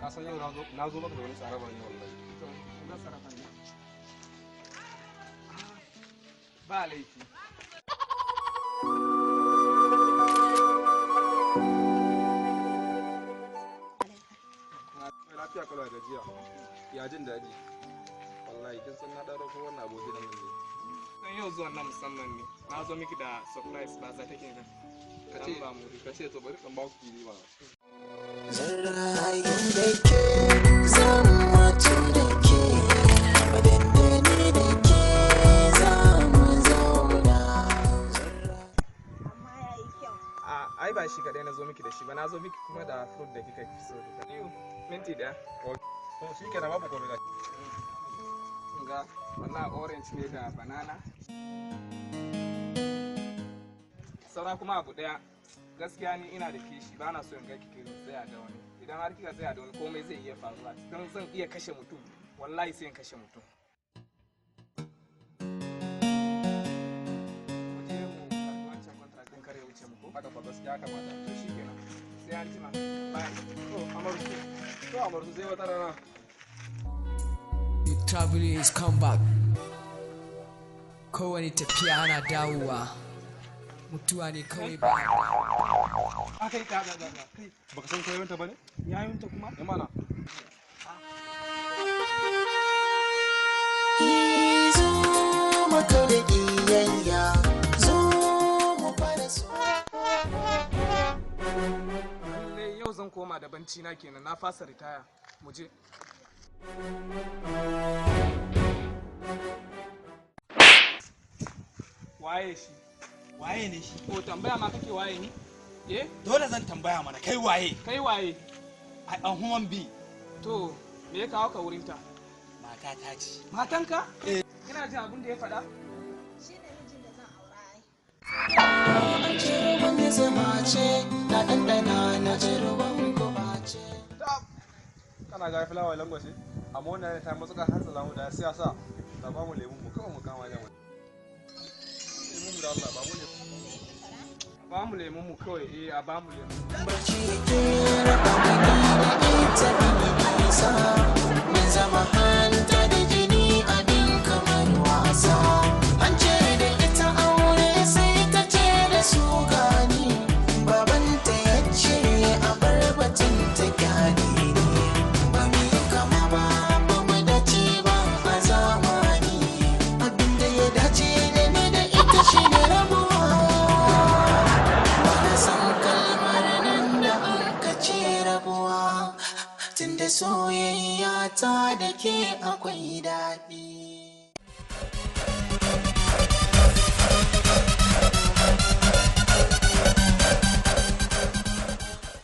Ka san yau na zo maka da wani tsaraba ne wallahi. To, ga tsaraba ne. Ba laifi. Lafiya kala gajiya. Ya jin daɗi. Wallahi kin san na ɗaura ko wannan aboki da mun ne. Dan yau zuwan na musamman ne. Na zo miki da surprise ba za ta ke nan. Ka ce to bari ɗan ba ku fili ba. Rayuwar da ke zama da ke madandani da ke zamu zauna. Amma ya yi kyau. Ai ba shi kaɗai na zo miki da shi ba, na zo miki kuma da fruit da kika fi so duka. Minti ɗaya. To shi kenan babu komai da. Ga wannan orange ne da banana. Saura kuma abu ɗaya. Gaskiya ni ina da kishi ba na so in ga kike tsaya da wani. Idan har kika tsaya da wani komai zai iya faruwa. Dan zan iya kashe mutum. Wallahi sai in kashe mutum. Waje mu karɓi wancan contract din kare wuce mu ko? Haka fa gaskiya kamata. To shikenan. Sai an jima. Bye. To Amarsu sai wata rana. The traveling is come back. Kowane tafiya ana dawowa. Mutuwa ne kawai ba. Kai ka ga kai. Baka san koyonta bane? Yayunta kuma? Eh mana. Zo maka da iyayya, zo mu fara so. Lalle yau zan koma da banci na kenan, na fasa ritaya. Mu je. Waye shi? Waye ne shi? Ko tambaya ma kake waye ni? Eh? Dole zan tambaya mana kai waye? Kai waye? A human being. To, me ya kawo ka wurin ta? Mata ta ce. Matanka? Eh. Kina jin abin da ya faɗa? Shi ne mijin da zan aura ai. An ci ruwan ya zama ce, na ɗanɗana na ji ruwan goba ce. Kana ga fulawa langwashi? Amma wannan ta matsuka har salamu da siyasa. Da ba mu lemun mu kawai mu kama jama'a. Lemun da Allah ba mu lemun. Ba mu lemon mu kawai, eh a ba mu lemon. Barci ke raba gani da ita bini nisa, mun zama hanta da jini abin kamar wasa. An ce da ita aure sai ta ce da su gani, babanta ya ce a bar batun ta gani ne. Ba mu yi kama ba, ba mu dace ba a zamani, abinda ya dace da ni da ita shi ne rabuwa. Tunda soyayya ta da ke akwai daɗi.